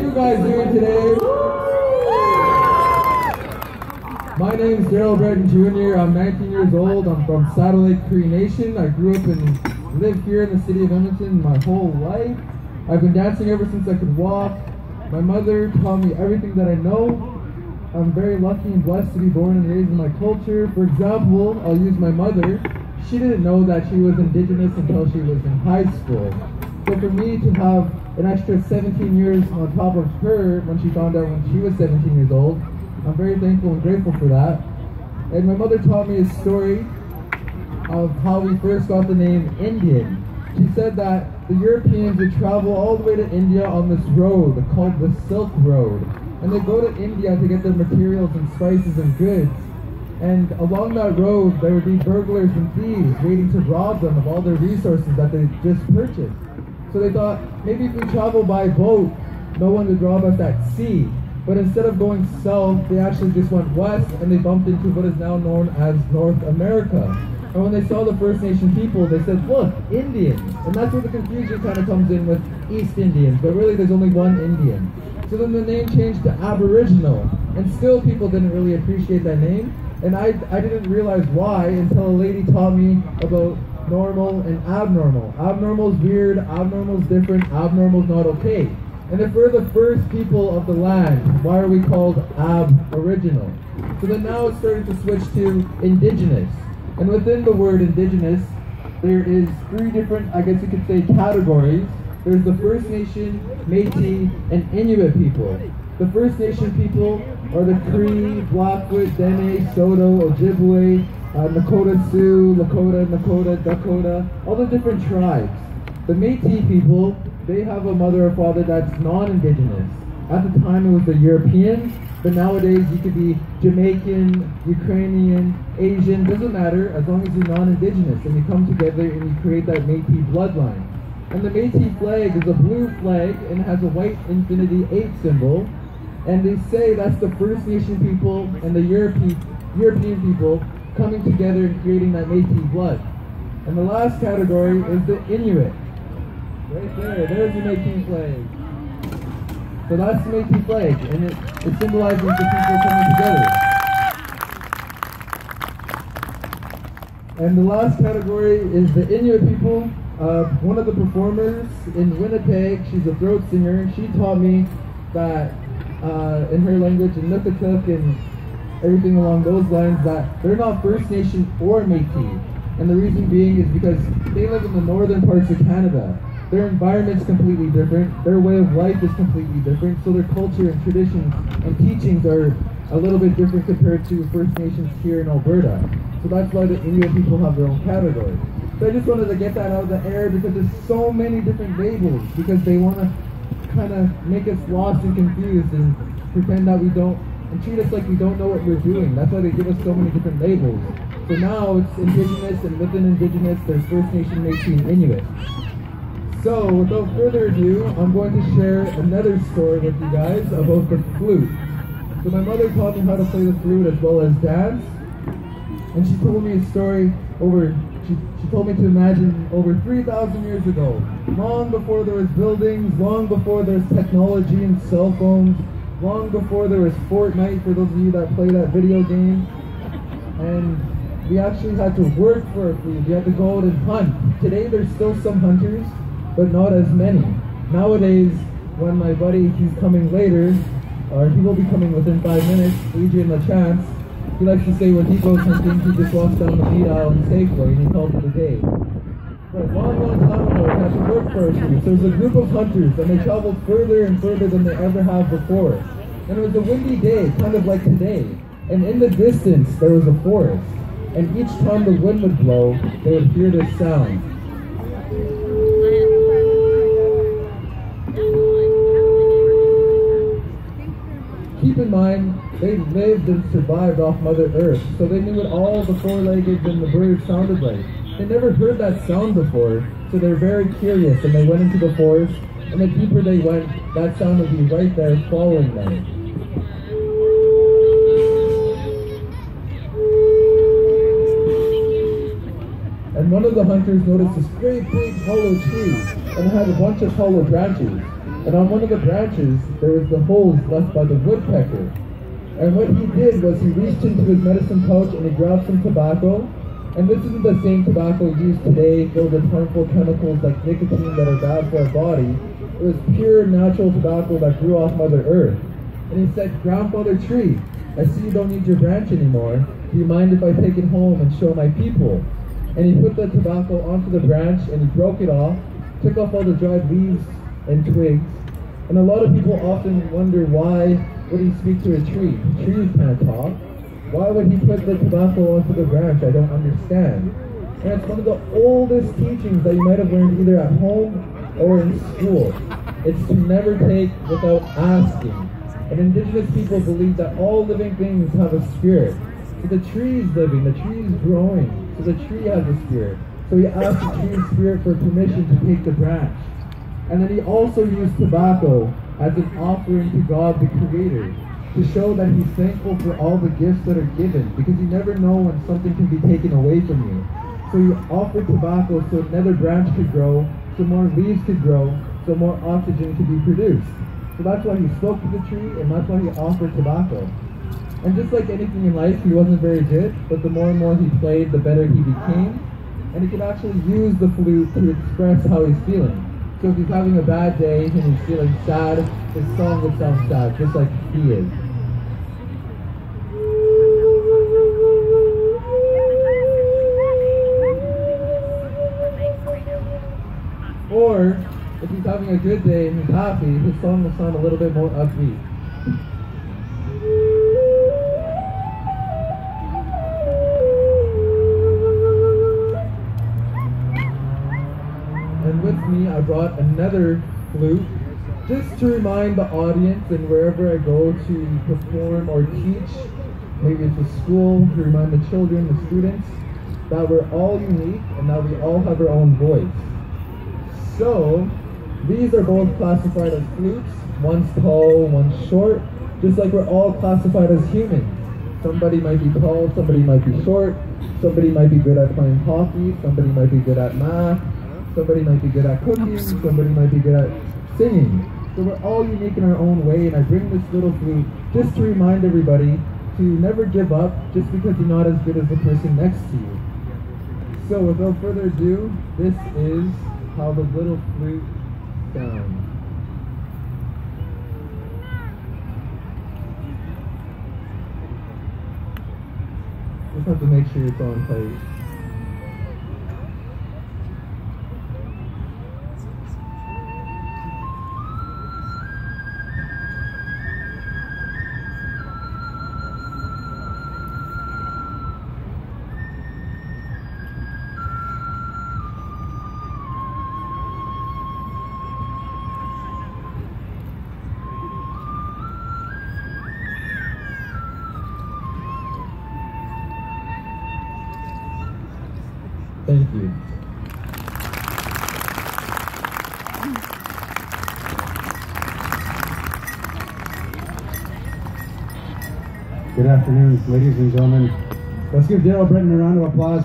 you guys doing today? My name is Daryl Breton Jr. I'm 19 years old. I'm from Satellite Cree Nation. I grew up and lived here in the city of Edmonton my whole life. I've been dancing ever since I could walk. My mother taught me everything that I know. I'm very lucky and blessed to be born and raised in my culture. For example, I'll use my mother. She didn't know that she was Indigenous until she was in high school. So for me to have an extra 17 years on top of her when she found out when she was 17 years old, I'm very thankful and grateful for that. And my mother taught me a story of how we first got the name Indian. She said that the Europeans would travel all the way to India on this road called the Silk Road. And they'd go to India to get their materials and spices and goods. And along that road, there would be burglars and thieves waiting to rob them of all their resources that they just purchased. So they thought, maybe if we travel by boat, no one would rob us at sea. But instead of going south, they actually just went west and they bumped into what is now known as North America. And when they saw the First Nation people, they said, look, Indians. And that's where the confusion kind of comes in with East Indians, but really there's only one Indian. So then the name changed to Aboriginal, and still people didn't really appreciate that name. And I didn't realize why until a lady taught me about normal and abnormal. Abnormal is weird, abnormal is different, abnormal is not okay. And if we're the first people of the land, why are we called Aboriginal? So then now it's starting to switch to Indigenous. And within the word Indigenous, there is three different, I guess you could say, categories. There's the First Nation, Métis, and Inuit people. The First Nation people are the Cree, Blackfoot, Dene, Saulteaux, Ojibwe, Nakota Sioux, Lakota, Nakota, Dakota, all the different tribes. The Métis people, they have a mother or father that's non-Indigenous. At the time it was the Europeans, but nowadays you could be Jamaican, Ukrainian, Asian, doesn't matter, as long as you're non-Indigenous and you come together and you create that Métis bloodline. And the Métis flag is a blue flag and it has a white infinity 8 symbol. And they say that's the First Nation people and the European people coming together and creating that Métis blood. And the last category is the Inuit. Right there's the Métis flag. So that's the Métis flag, and it symbolizes the people coming together. And the last category is the Inuit people. One of the performers in Winnipeg, she's a throat singer, she taught me that in her language, in Nukatut and everything along those lines, that they're not First Nation or Métis. And the reason being is because they live in the northern parts of Canada. Their environment's completely different, their way of life is completely different, so their culture and traditions and teachings are a little bit different compared to First Nations here in Alberta. So that's why the Inuit people have their own category. So I just wanted to get that out of the air because there's so many different labels, because they want to kind of make us lost and confused and pretend that we don't, and treat us like we don't know what we're doing. That's why they give us so many different labels. So now it's Indigenous, and within Indigenous there's First Nation, Métis, and Inuit. So without further ado, I'm going to share another story with you guys about the flute. So my mother taught me how to play the flute as well as dance, and she told me a story she told me to imagine over 3,000 years ago, long before there was buildings, long before there was technology and cell phones, long before there was Fortnite, for those of you that play that video game. And we actually had to work for our food. We had to go out and hunt. Today there's still some hunters, but not as many. Nowadays, when my buddy, he's coming later, or he will be coming within 5 minutes, Adrian LaChance, he likes to say when he goes hunting, he just walks down the meat aisle in Safeway and he calls it a day. But a long, long time ago, we had to work for our food. So there was a group of hunters, and they traveled further and further than they ever have before. And it was a windy day, kind of like today. And in the distance, there was a forest. And each time the wind would blow, they would hear this sound. Keep in mind, they lived and survived off Mother Earth, so they knew what all the four-legged and the birds sounded like. They never heard that sound before, so they're very curious, and they went into the forest, and the deeper they went, that sound would be right there following them. And one of the hunters noticed this great big hollow tree, and it had a bunch of hollow branches. And on one of the branches, there was the holes left by the woodpecker. And what he did was he reached into his medicine pouch and he grabbed some tobacco. And this isn't the same tobacco used today filled with harmful chemicals like nicotine that are bad for our body. It was pure natural tobacco that grew off Mother Earth. And he said, "Grandfather Tree, I see you don't need your branch anymore. Do you mind if I take it home and show my people?" And he put the tobacco onto the branch and he broke it off, took off all the dried leaves and twigs. And a lot of people often wonder, why would he speak to a tree? Trees can't talk. Why would he put the tobacco onto the branch? I don't understand. And it's one of the oldest teachings that you might have learned either at home or in school. It's to never take without asking. And indigenous people believe that all living things have a spirit. So the tree is living, the tree is growing, so the tree has a spirit. So he asked the tree's spirit for permission to take the branch. And then he also used tobacco as an offering to God the Creator, to show that he's thankful for all the gifts that are given, because you never know when something can be taken away from you. So he offered tobacco so another branch could grow, so more leaves could grow, so more oxygen could be produced. So that's why he spoke to the tree, and that's why he offered tobacco. And just like anything in life, he wasn't very good, but the more and more he played, the better he became. And he could actually use the flute to express how he's feeling. So if he's having a bad day and he's feeling sad, his song would sound sad, just like he is. Or, if he's having a good day and he's happy, his song will sound a little bit more upbeat. And with me, I brought another flute, just to remind the audience and wherever I go to perform or teach, maybe it's a school, to remind the children, the students, that we're all unique and that we all have our own voice. So, these are both classified as flutes. One's tall, one's short, just like we're all classified as humans. Somebody might be tall, somebody might be short, somebody might be good at playing hockey, somebody might be good at math, somebody might be good at cooking, somebody might be good at singing. So we're all unique in our own way, and I bring this little flute just to remind everybody to never give up just because you're not as good as the person next to you. So without further ado, this is how the little flute sounds. Just have to make sure it's on tight. Thank you. Good afternoon, ladies and gentlemen. Let's give Daryl Britton a round of applause.